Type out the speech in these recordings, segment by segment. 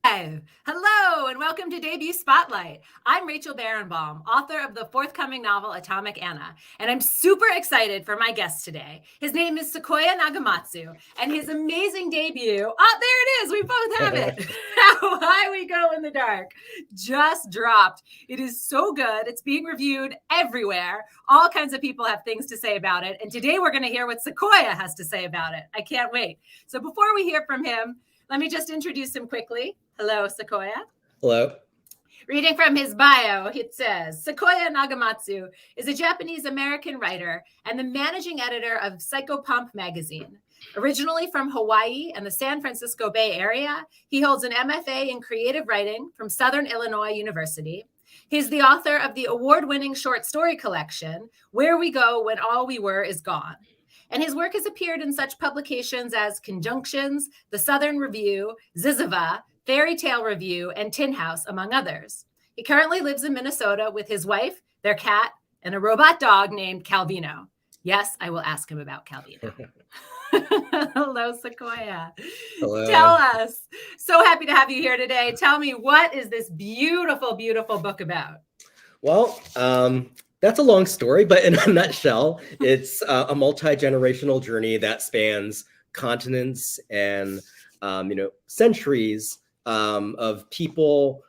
live. Hello, and welcome to Debut Spotlight. I'm Rachel Barenbaum, author of the forthcoming novel Atomic Anna, and I'm super excited for my guest today. His name is Sequoia Nagamatsu, and his amazing debut, there it is, we both have it, How High We Go in the Dark, just dropped. It is so good. It's being reviewed everywhere. All kinds of people have things to say about it, and today we're going to hear what Sequoia has to say about it. I can't wait. So before we hear from him, let me just introduce him quickly. Hello, Sequoia. Hello. Reading from his bio, it says, Sequoia Nagamatsu is a Japanese-American writer and the managing editor of Psychopomp magazine. Originally from Hawaii and the San Francisco Bay Area, he holds an MFA in creative writing from Southern Illinois University. He's the author of the award-winning short story collection, Where We Go When All We Were Is Gone. And his work has appeared in such publications as Conjunctions, The Southern Review, Ziziva, Fairy Tale Review, and Tin House, among others. He currently lives in Minnesota with his wife, their cat, and a robot dog named Calvino. Yes, I will ask him about Calvino. Hello, Sequoia. Hello. Tell us. So happy to have you here today. Tell me, what is this beautiful, beautiful book about? Well, that's a long story, but in a nutshell, it's a multi-generational journey that spans continents and centuries of people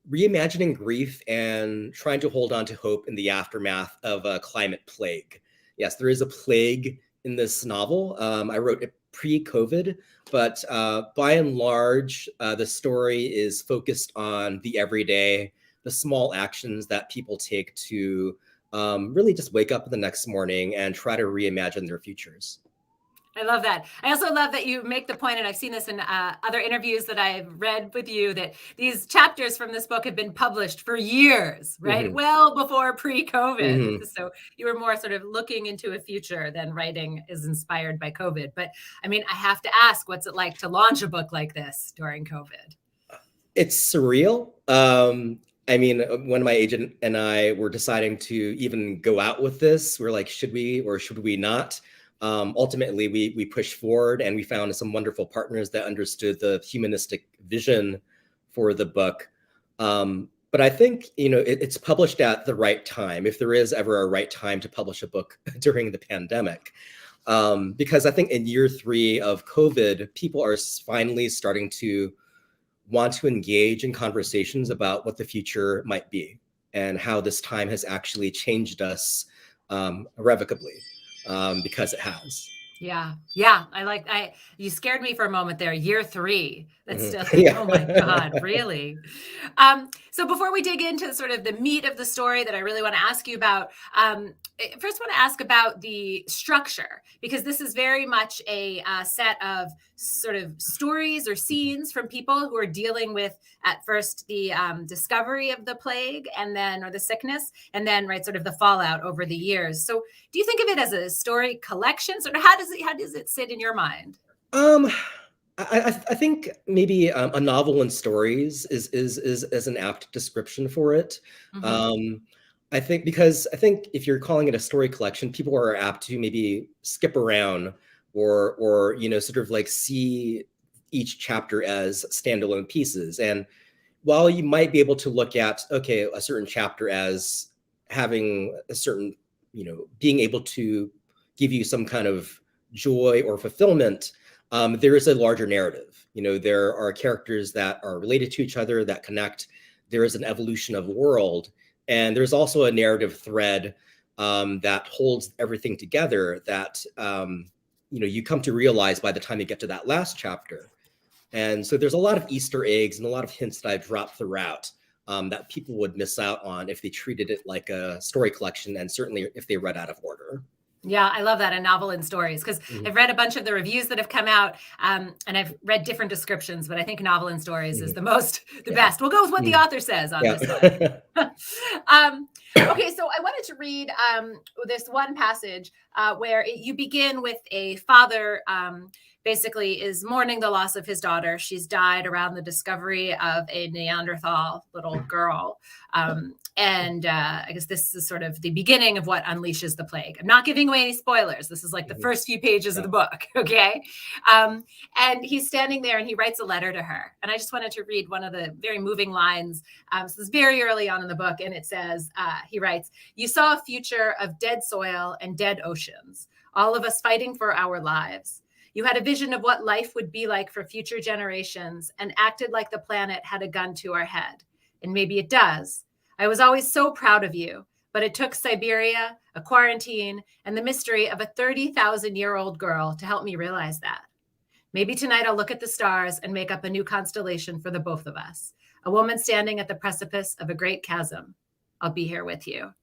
reimagining grief and trying to hold on to hope in the aftermath of a climate plague. Yes, there is a plague in this novel. I wrote it pre-COVID, but by and large, the story is focused on the everyday, the small actions that people take to really just wake up the next morning and try to reimagine their futures. I love that. I also love that you make the point, and I've seen this in other interviews that I've read with you, that these chapters from this book have been published for years, right? Mm-hmm. Well before pre-COVID. Mm-hmm. So you were more sort of looking into a future than writing is inspired by COVID. But I mean, I have to ask, what's it like to launch a book like this during COVID? It's surreal. I mean, when my agent and I were deciding to even go out with this, we're like, should we or should we not? Ultimately, we pushed forward and we found some wonderful partners that understood the humanistic vision for the book. But I think, it's published at the right time, if there is ever a right time to publish a book during the pandemic. Because I think in year 3 of COVID, people are finally starting to want to engage in conversations about what the future might be and how this time has actually changed us irrevocably. Because it has. Yeah. You scared me for a moment there. Year 3. That's still, Yeah. Oh my God, really? So before we dig into sort of the meat of the story that I really want to ask you about, first want to ask about the structure, because this is very much a set of sort of stories or scenes from people who are dealing with, at first, the discovery of the plague or the sickness, and then sort of the fallout over the years. So do you think of it as a story collection? Sort of how does it sit in your mind? I think maybe a novel in stories is an apt description for it. Mm-hmm. I think if you're calling it a story collection, people are apt to maybe skip around or sort of like see each chapter as standalone pieces. And while you might be able to look at, a certain chapter as having a certain, being able to give you some kind of joy or fulfillment, there is a larger narrative. There are characters that are related to each other, that connect. There is an evolution of world. And there's also a narrative thread that holds everything together that, you come to realize by the time you get to that last chapter. And so there's a lot of Easter eggs and a lot of hints that I've dropped throughout that people would miss out on if they treated it like a story collection, and certainly if they read out of order. Yeah, I love that, a novel in stories, because I've read a bunch of the reviews that have come out, and I've read different descriptions, but I think novel in stories is the best. We'll go with what the author says on this one. Okay, so I wanted to read this one passage where you begin with a father basically is mourning the loss of his daughter. She's died around the discovery of a Neanderthal little girl. I guess this is sort of the beginning of what unleashes the plague. I'm not giving away any spoilers. This is like the first few pages of the book, okay? And he's standing there and he writes a letter to her. And I just wanted to read one of the very moving lines. So this is very early on in the book, and it says, he writes, "You saw a future of dead soil and dead oceans, all of us fighting for our lives. You had a vision of what life would be like for future generations and acted like the planet had a gun to our head. And maybe it does. I was always so proud of you, but it took Siberia, a quarantine, and the mystery of a 30,000-year-old girl to help me realize that. Maybe tonight I'll look at the stars and make up a new constellation for the both of us. A woman standing at the precipice of a great chasm. I'll be here with you."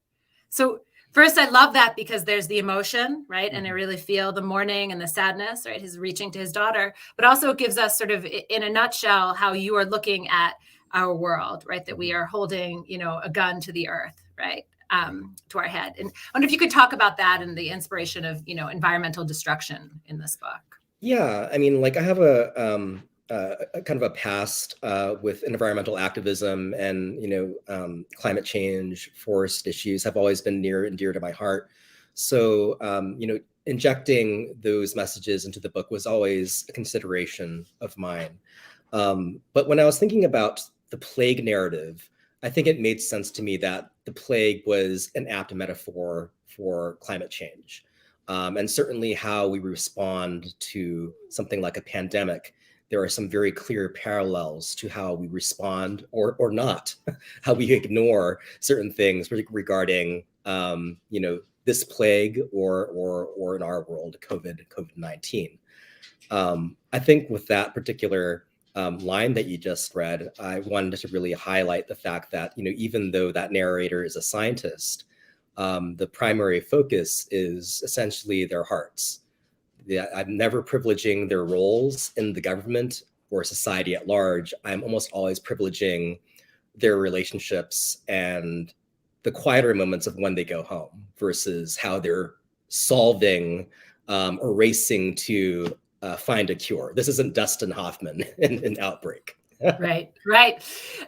So first, I love that because there's the emotion, right? And I really feel the mourning and the sadness, right? He's reaching to his daughter, but also it gives us sort of, in a nutshell, how you are looking at our world, right? That we are holding, a gun to the earth, right? To our head. And I wonder if you could talk about that and the inspiration of, environmental destruction in this book. Yeah, I mean, like I have a kind of a past with environmental activism, and climate change, forest issues have always been near and dear to my heart. So injecting those messages into the book was always a consideration of mine. But when I was thinking about the plague narrative, I think it made sense to me that the plague was an apt metaphor for climate change. And certainly how we respond to something like a pandemic, there are some very clear parallels to how we respond or not, how we ignore certain things regarding, this plague or in our world, COVID-19. I think with that particular line that you just read, I wanted to really highlight the fact that, even though that narrator is a scientist, the primary focus is essentially their hearts. I'm never privileging their roles in the government or society at large. I'm almost always privileging their relationships and the quieter moments of when they go home versus how they're solving or racing to find a cure. This isn't Dustin Hoffman in Outbreak. Right. But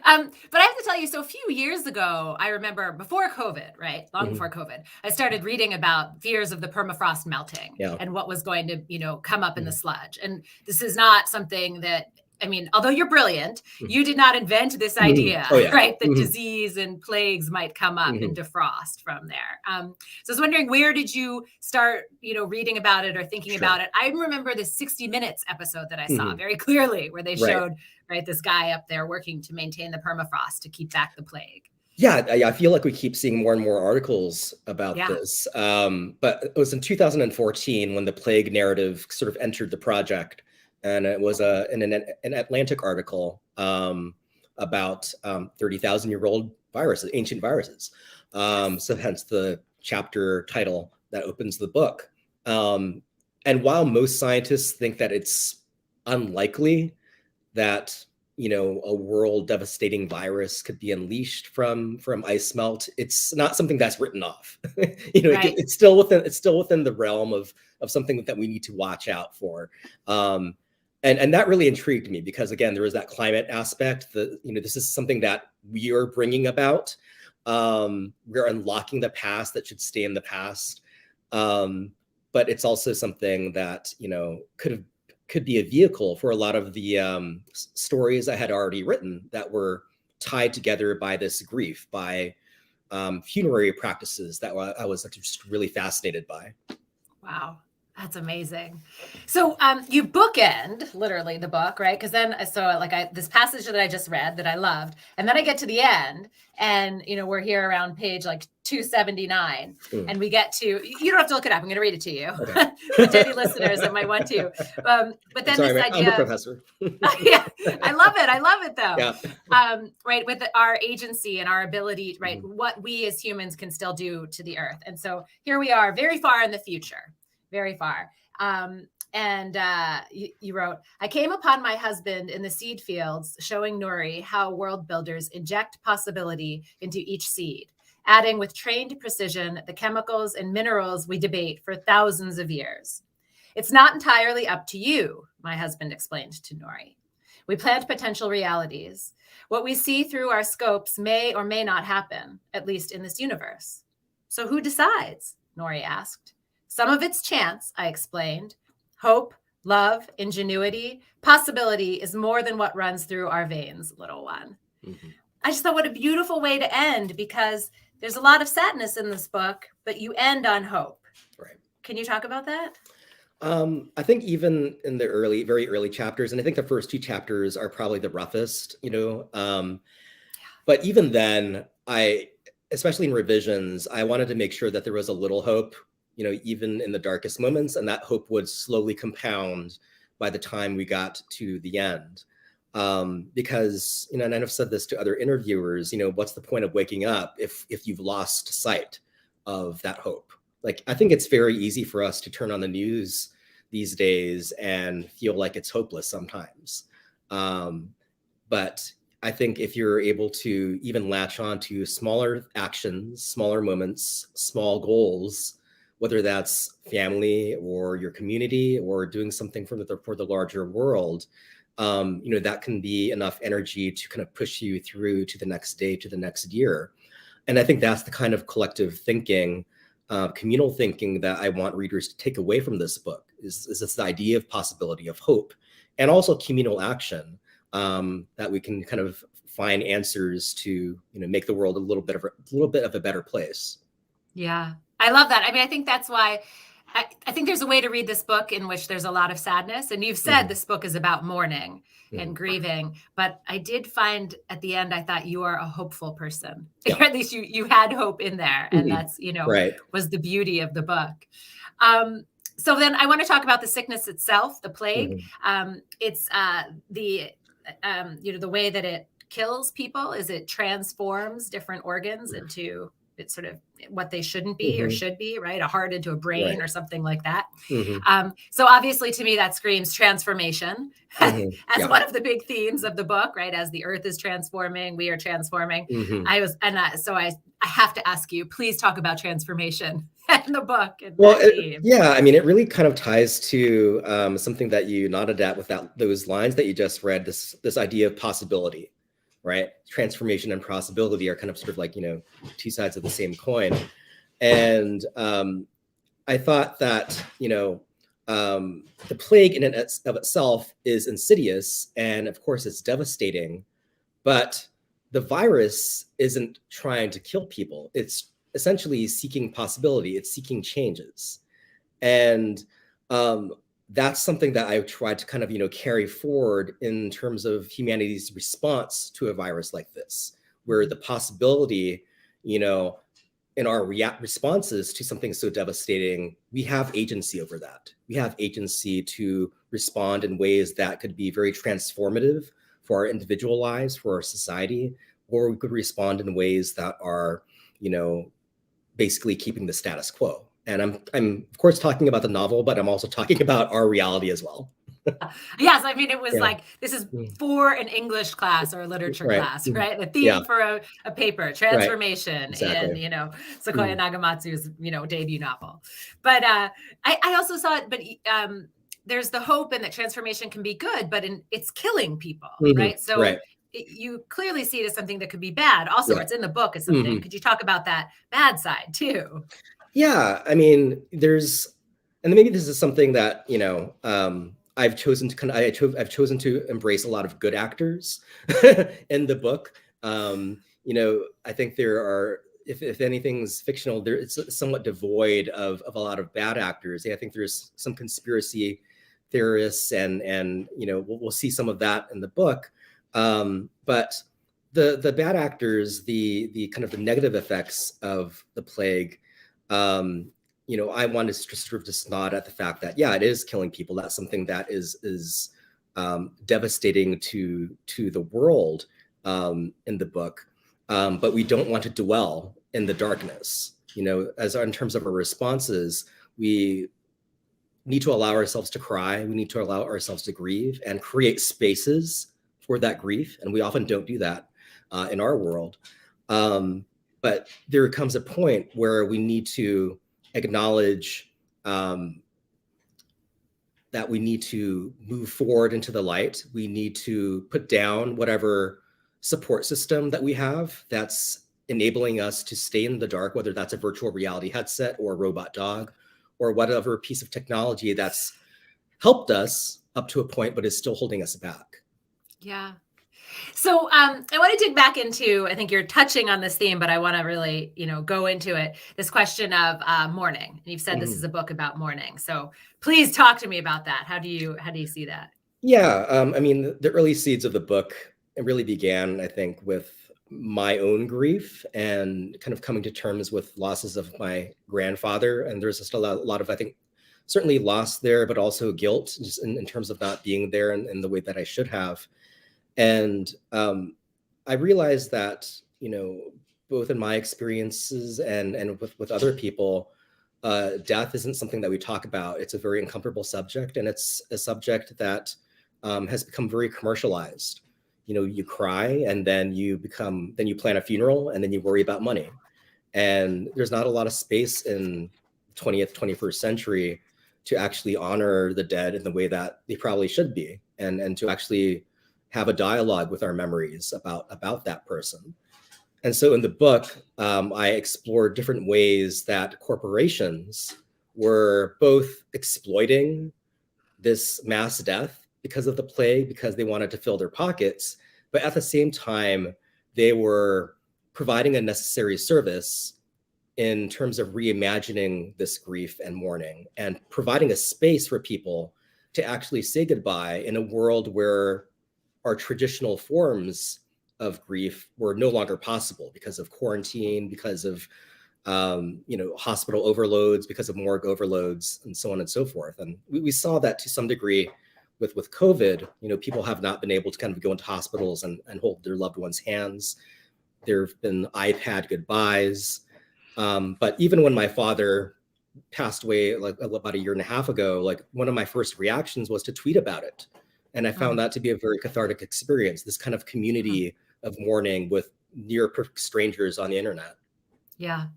I have to tell you, so a few years ago, I remember before COVID, right? Long before COVID, I started reading about fears of the permafrost melting and what was going to, come up in the sludge. And this is not something that, although you're brilliant, you did not invent this idea, right? That disease and plagues might come up and defrost from there. So I was wondering, where did you start, reading about it or thinking about it? I remember the 60 Minutes episode that I saw very clearly where they showed, right, this guy up there working to maintain the permafrost to keep back the plague. Yeah, I feel like we keep seeing more and more articles about this. But it was in 2014 when the plague narrative sort of entered the project. And it was in an Atlantic article about 30,000-year-old viruses, ancient viruses. So hence the chapter title that opens the book. And while most scientists think that it's unlikely that a world devastating virus could be unleashed from ice melt, it's not something that's written off. It's still within the realm of something that we need to watch out for. And that really intrigued me because, again, there is that climate aspect. This is something that we are bringing about. We're unlocking the past that should stay in the past. But it's also something that could be a vehicle for a lot of the stories I had already written that were tied together by this grief, by funerary practices that I was just really fascinated by. Wow. That's amazing. So you bookend literally the book, right? Because then this passage that I just read that I loved, and then I get to the end, and we're here around page 279, and we get to, you don't have to look it up, I'm going to read it to you, okay. But any listeners that might want to. But then this idea, I'm a professor. Yeah, I love it though. Yeah. Right, with our agency and our ability, right, what we as humans can still do to the earth. And so here we are, very far in the future. Very far. You wrote, "I came upon my husband in the seed fields, showing Nuri how world builders inject possibility into each seed, adding with trained precision the chemicals and minerals we debate for thousands of years. It's not entirely up to you, my husband explained to Nori. We plant potential realities. What we see through our scopes may or may not happen, at least in this universe. So who decides? Nori asked. Some of it's chance, I explained. Hope, love, ingenuity, possibility is more than what runs through our veins, little one. Mm-hmm. I just thought what a beautiful way to end, because there's a lot of sadness in this book, but you end on hope. Right. Can you talk about that? I think even in the very early chapters, and I think the first 2 chapters are probably the roughest, but even then, especially in revisions, I wanted to make sure that there was a little hope, even in the darkest moments, and that hope would slowly compound by the time we got to the end. Because, and I've said this to other interviewers, what's the point of waking up if you've lost sight of that hope? Like, I think it's very easy for us to turn on the news these days and feel like it's hopeless sometimes. But I think if you're able to even latch on to smaller actions, smaller moments, small goals, whether that's family or your community or doing something for the larger world, that can be enough energy to kind of push you through to the next day, to the next year. And I think that's the kind of collective thinking, communal thinking that I want readers to take away from this book, is this idea of possibility, of hope, and also communal action, that we can kind of find answers to, make the world a little bit of a better place. Yeah, I love that. I mean, I think that's why I think there's a way to read this book in which there's a lot of sadness. And you've said this book is about mourning and grieving. But I did find at the end, I thought you are a hopeful person. Yeah. Or at least you had hope in there. And that's, right. was the beauty of the book. So then I want to talk about the sickness itself, the plague. It's the way that it kills people is it transforms different organs into it's sort of what they shouldn't be or should be, right? A heart into a brain or something like that. So obviously to me, that screams transformation as one of the big themes of the book, right? As the earth is transforming, we are transforming. So I have to ask you, please talk about transformation in the book. I mean, it really kind of ties to something that you nodded at with those lines that you just read, this idea of possibility. Right? Transformation and possibility are kind of sort of like, 2 sides of the same coin. And I thought that, the plague in and of itself is insidious. And of course, it's devastating. But the virus isn't trying to kill people. It's essentially seeking possibility. It's seeking changes. And that's something that I tried to kind of, carry forward in terms of humanity's response to a virus like this, where the possibility, in our responses to something so devastating, we have agency over that. We have agency to respond in ways that could be very transformative for our individual lives, for our society, or we could respond in ways that are, basically keeping the status quo. And I'm of course talking about the novel, but I'm also talking about our reality as well. Yes, I mean, it was like, this is for an English class or a literature class, right? The theme for a paper, transformation, exactly. And, Sequoia Nagamatsu's, debut novel. But I also saw it, but there's the hope and that transformation can be good, but it's killing people, right? So you clearly see it as something that could be bad. Also, it's in the book as something. Could you talk about that bad side too? Yeah, I mean, and maybe this is something that, I've chosen to embrace a lot of good actors in the book. I think there are, if anything's fictional, it's somewhat devoid of a lot of bad actors. I think there's some conspiracy theorists, and we'll see some of that in the book. But the bad actors, the kind of the negative effects of the plague, I wanted to sort of just nod at the fact that, it is killing people. That's something that is devastating to the world in the book. But we don't want to dwell in the darkness. In terms of our responses, we need to allow ourselves to cry. We need to allow ourselves to grieve and create spaces for that grief. And we often don't do that in our world. But there comes a point where we need to acknowledge that we need to move forward into the light. We need to put down whatever support system that we have that's enabling us to stay in the dark, whether that's a virtual reality headset or a robot dog or whatever piece of technology that's helped us up to a point, but is still holding us back. Yeah. So I want to dig back into, I think you're touching on this theme, but I want to really, go into it. This question of mourning. And you've said this is a book about mourning. So please talk to me about that. How do you see that? Yeah. I mean, the early seeds of the book, it really began, I think, with my own grief and kind of coming to terms with losses of my grandfather. And there's just a lot of, I think, certainly loss there, but also guilt just in terms of not being there in the way that I should have. And I realized that, both in my experiences and with other people, death isn't something that we talk about. It's a very uncomfortable subject, and it's a subject that has become very commercialized. You cry, and then you plan a funeral, and then you worry about money. And there's not a lot of space in 20th, 21st century to actually honor the dead in the way that they probably should be, and to actually have a dialogue with our memories about that person. And so in the book, I explored different ways that corporations were both exploiting this mass death because of the plague, because they wanted to fill their pockets, but at the same time, they were providing a necessary service in terms of reimagining this grief and mourning and providing a space for people to actually say goodbye in a world where our traditional forms of grief were no longer possible because of quarantine, because of hospital overloads, because of morgue overloads, and so on and so forth. And we saw that to some degree with COVID. People have not been able to kind of go into hospitals and hold their loved ones' hands. There have been iPad goodbyes. But even when my father passed away like about a year and a half ago, like one of my first reactions was to tweet about it. And I found that to be a very cathartic experience, this kind of community of mourning with near perfect strangers on the internet. Yeah.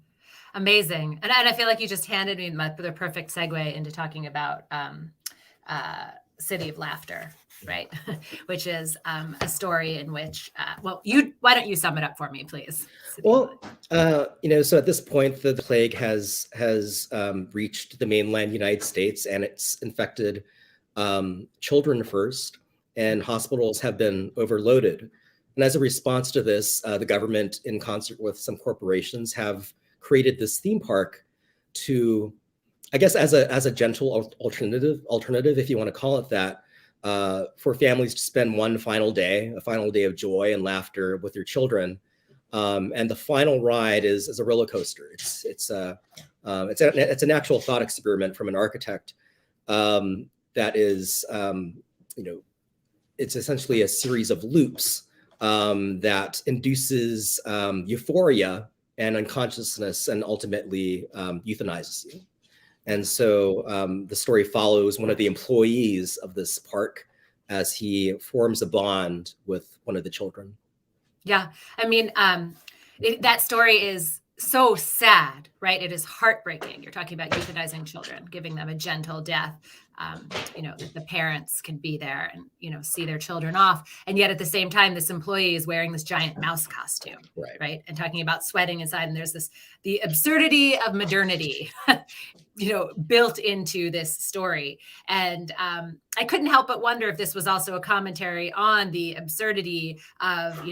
Amazing. And I feel like you just handed me the perfect segue into talking about City of Laughter, right? Which is a story in which, why don't you sum it up for me, please? Well, so at this point, the plague has reached the mainland United States, and it's infected children first, and hospitals have been overloaded. And as a response to this, the government, in concert with some corporations, have created this theme park to, I guess, as a gentle alternative, if you want to call it that, for families to spend a final day of joy and laughter with their children. And the final ride is a roller coaster. It's an actual thought experiment from an architect that is, it's essentially a series of loops that induces euphoria and unconsciousness, and ultimately euthanizes you. And so the story follows one of the employees of this park as he forms a bond with one of the children. Yeah. I mean, that story is so sad, right? It is heartbreaking. You're talking about euthanizing children, giving them a gentle death. That the parents can be there and, see their children off. And yet at the same time, this employee is wearing this giant mouse costume, right? And talking about sweating inside. And there's the absurdity of modernity, built into this story. And I couldn't help but wonder if this was also a commentary on the absurdity of,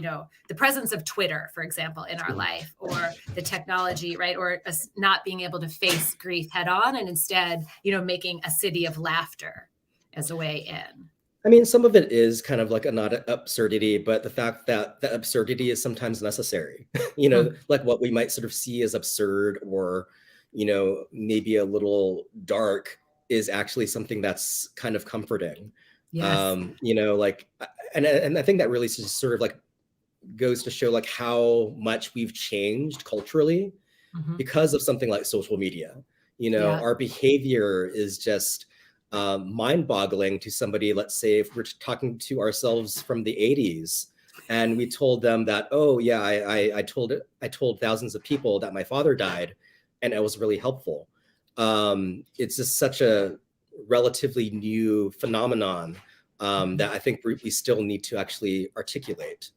the presence of Twitter, for example, in our life, or the technology, right? Or us not being able to face grief head on, and instead, making a city of laughter as a way in. I mean, some of it is kind of like not an absurdity, but the fact that the absurdity is sometimes necessary, like what we might sort of see as absurd or, maybe a little dark is actually something that's kind of comforting. Yes. And I think that really just sort of like goes to show like how much we've changed culturally because of something like social media. Our behavior is just mind-boggling to somebody. Let's say if we're talking to ourselves from the 80s and we told them that, oh yeah, I told thousands of people that my father died, and it was really helpful. It's just such a relatively new phenomenon that I think we still need to actually articulate.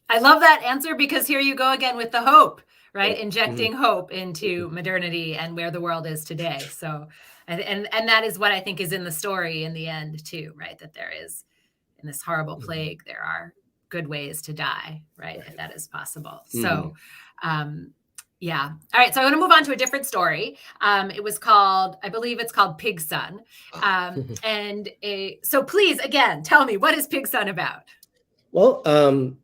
I love that answer, because here you go again with the hope, right? Yeah. Injecting hope into modernity and where the world is today. So, and that is what I think is in the story in the end too, right? That there is, in this horrible plague, there are good ways to die, right? If that is possible. So, yeah. All right. So I want to move on to a different story. It was called, I believe it's called Pig Son. So please, again, tell me, what is Pig Son about? Well,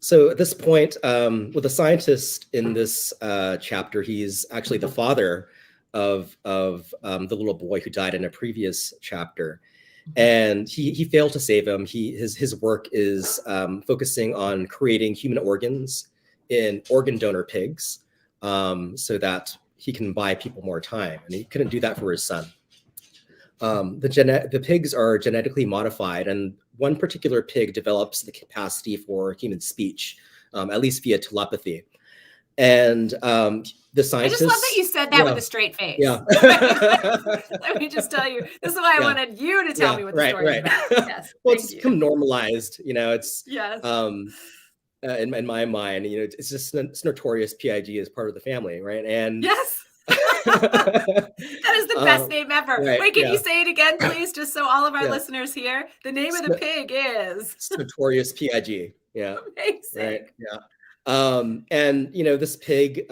so at this point, with the scientist in this chapter, he's actually the father of the little boy who died in a previous chapter, and he failed to save him. His work is focusing on creating human organs in organ donor pigs, so that he can buy people more time, and he couldn't do that for his son. The pigs are genetically modified, and one particular pig develops the capacity for human speech, at least via telepathy. And the scientists— I just love that you said that with a straight face. Yeah. Let me just tell you, this is why I wanted you to tell me what the story is about. Yes. Well, it's become normalized, it's yes. In my mind, it's just it's notorious PIG is part of the family, right? And yes. That is the best name ever. Right, wait, can you say it again, please, just so all of our listeners hear? The name of the pig is notorious PIG. Yeah. Amazing. Right. Yeah. And this pig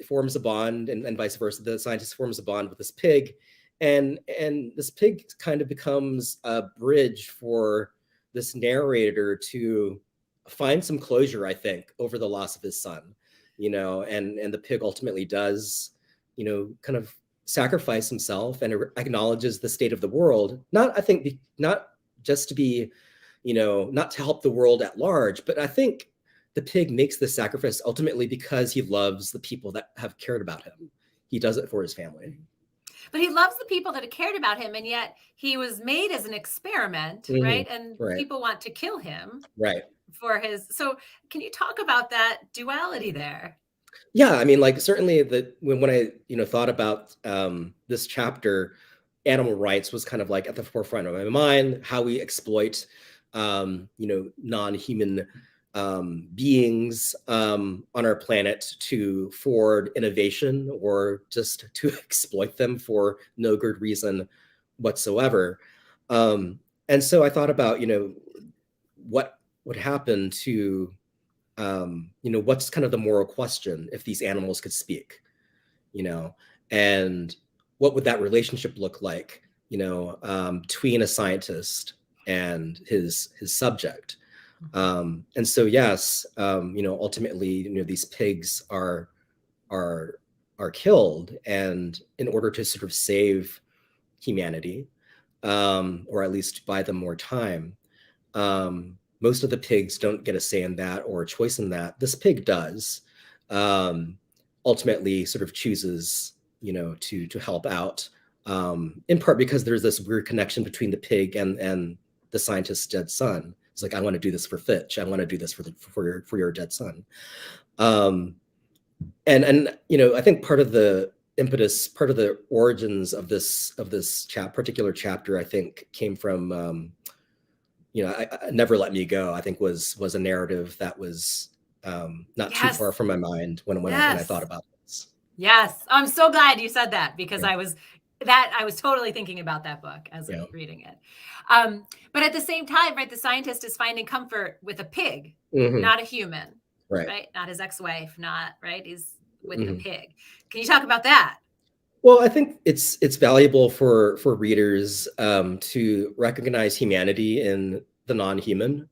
forms a bond, and vice versa. The scientist forms a bond with this pig, and this pig kind of becomes a bridge for this narrator to find some closure, I think, over the loss of his son. And the pig ultimately does, kind of sacrifice himself and acknowledges the state of the world. Not just to be, not to help the world at large, but I think the pig makes the sacrifice ultimately because he loves the people that have cared about him. He does it for his family. But he loves the people that have cared about him, and yet he was made as an experiment, right? And people want to kill him. Right. For his. So can you talk about that duality there? Yeah, I mean, like, certainly when I thought about this chapter, animal rights was kind of like at the forefront of my mind. How we exploit non-human beings on our planet to forward innovation, or just to exploit them for no good reason whatsoever. And so I thought about what would happen to what's kind of the moral question if these animals could speak, and what would that relationship look like, between a scientist and his subject. And so, yes, ultimately, these pigs are killed, and in order to sort of save humanity, or at least buy them more time, most of the pigs don't get a say in that or a choice in that. This pig does. Ultimately, sort of chooses, to help out, in part because there's this weird connection between the pig and the scientist's dead son. It's like, I want to do this for Fitch. I want to do this for your dead son. And I think part of the impetus, part of the origins of this particular chapter, I think, came from I Never Let Me Go, I think was a narrative that was not too far from my mind when I thought about this. Yes, I'm so glad you said that, because I was totally thinking about that book as I was reading it. But at the same time, right, the scientist is finding comfort with a pig, not a human, right? Not his ex-wife, not right. He's with the pig. Can you talk about that? Well, I think it's valuable for readers to recognize humanity in the non-human,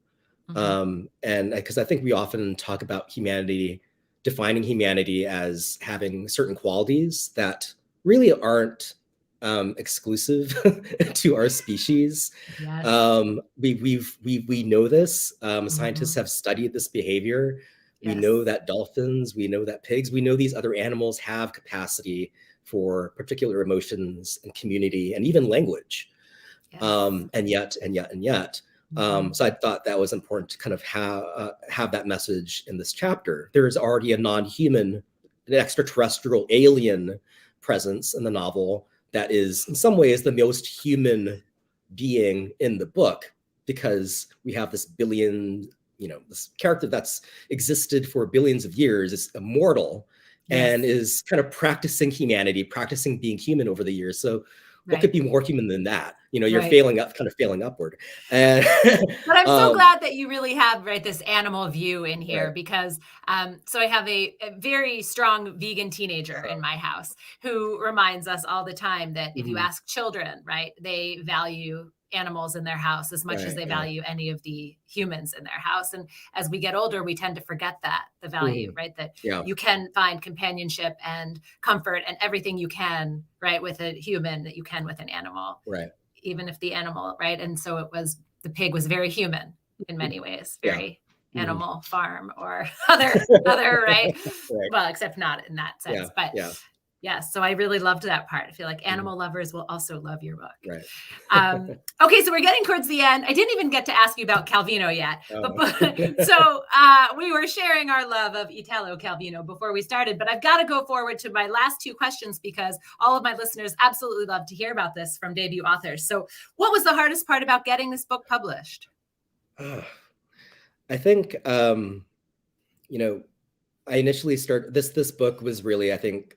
and because I think we often talk about humanity, defining humanity as having certain qualities that really aren't exclusive to our species. Yes. We know this. Scientists have studied this behavior. We know that dolphins, we know that pigs, we know these other animals have capacity for particular emotions and community and even language. And yet. So I thought that was important to kind of have that message in this chapter. There is already a non-human, an extraterrestrial alien presence in the novel that is in some ways the most human being in the book, because we have this this character that's existed for billions of years, is immortal, and is kind of practicing humanity, practicing being human over the years. So what could be more human than that? You're failing upward. And but I'm so glad that you really have this animal view in here, because so I have a very strong vegan teenager in my house who reminds us all the time that if you ask children, they value animals in their house as much as they value any of the humans in their house. And as we get older, we tend to forget the value, that you can find companionship and comfort and everything you can, with a human that you can with an animal, even if the animal, and so the pig was very human in many ways, very Animal Farm or other, well, except not in that sense, but yes. So I really loved that part. I feel like animal lovers will also love your book. Okay, so we're getting towards the end. I didn't even get to ask you about Calvino yet. So we were sharing our love of Italo Calvino before we started, but I've got to go forward to my last two questions because all of my listeners absolutely love to hear about this from debut authors. So what was the hardest part about getting this book published? I think, I initially started this book was really, I think,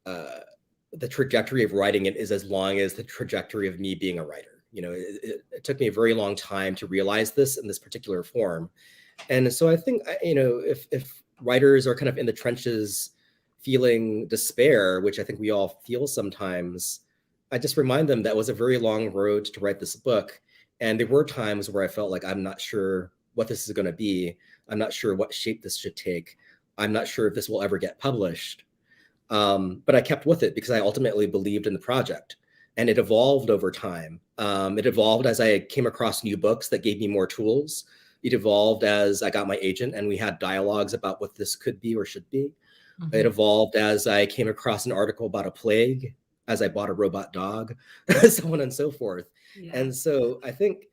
the trajectory of writing it is as long as the trajectory of me being a writer. It took me a very long time to realize this in this particular form. And so I think, if writers are kind of in the trenches feeling despair, which I think we all feel sometimes, I just remind them that it was a very long road to write this book. And there were times where I felt like, I'm not sure what this is going to be. I'm not sure what shape this should take. I'm not sure if this will ever get published. But I kept with it because I ultimately believed in the project, and it evolved over time. It evolved as I came across new books that gave me more tools. It evolved as I got my agent and we had dialogues about what this could be or should be. It evolved as I came across an article about a plague, as I bought a robot dog, so on and so forth. And so I think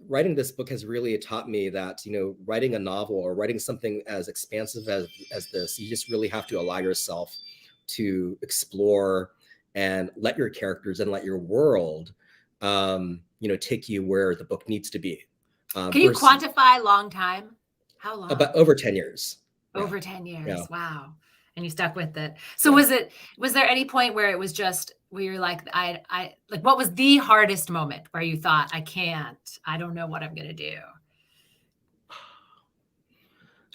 writing this book has really taught me that, writing a novel or writing something as expansive as this, you just really have to allow yourself to explore and let your characters and let your world, take you where the book needs to be. Can you quantify long time? How long? About over 10 years. Over 10 years. Wow. And you stuck with it. So was there any point where it was just, where you're like, what was the hardest moment where you thought, I don't know what I'm going to do?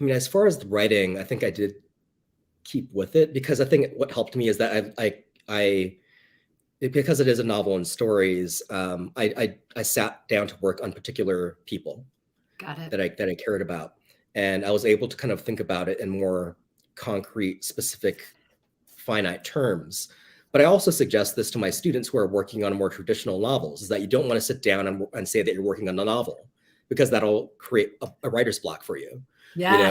I mean, as far as the writing, I think I did keep with it, because I think what helped me is that because it is a novel and stories, I sat down to work on particular people that I cared about. And I was able to kind of think about it in more concrete, specific, finite terms. But I also suggest this to my students who are working on more traditional novels, is that you don't want to sit down and say that you're working on a novel, because that'll create a writer's block for you.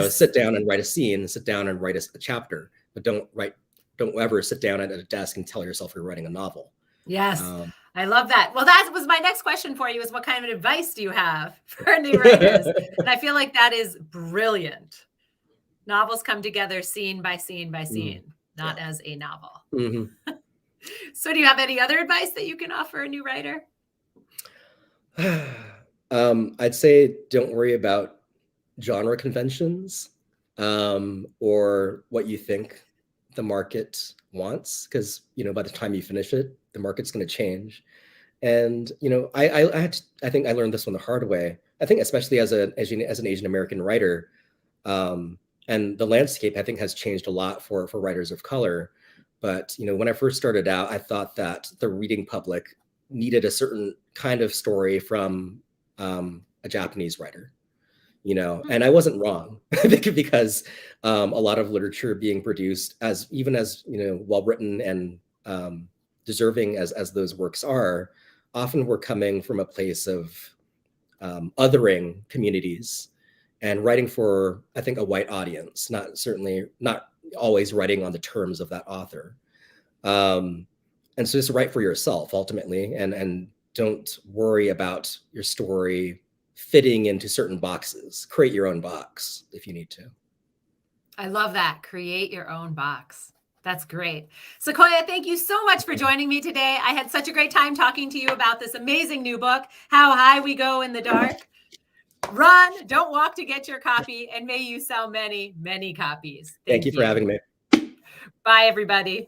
Sit down and write a scene, sit down and write a chapter, but don't ever sit down at a desk and tell yourself you're writing a novel. I love that. Well, that was my next question for you, is what kind of advice do you have for new writers? And I feel like that is brilliant. Novels come together scene by scene by scene, not as a novel. So do you have any other advice that you can offer a new writer? I'd say don't worry about genre conventions or what you think the market wants, because by the time you finish it, the market's going to change. And I think I learned this one the hard way. I think especially as an Asian American writer, and the landscape I think has changed a lot for writers of color. But when I first started out, I thought that the reading public needed a certain kind of story from a Japanese writer. And I wasn't wrong, because a lot of literature being produced, as well written and deserving as those works are, often were coming from a place of othering communities and writing for, I think, a white audience, not always writing on the terms of that author. And so just write for yourself ultimately, and don't worry about your story fitting into certain boxes. Create your own box if you need to. I love that. Create your own box. That's great. Sequoia, thank you so much for joining me today. I had such a great time talking to you about this amazing new book, How High We Go in the Dark. Run, don't walk to get your copy, and may you sell many, many copies. Thank you for having me. Bye, everybody.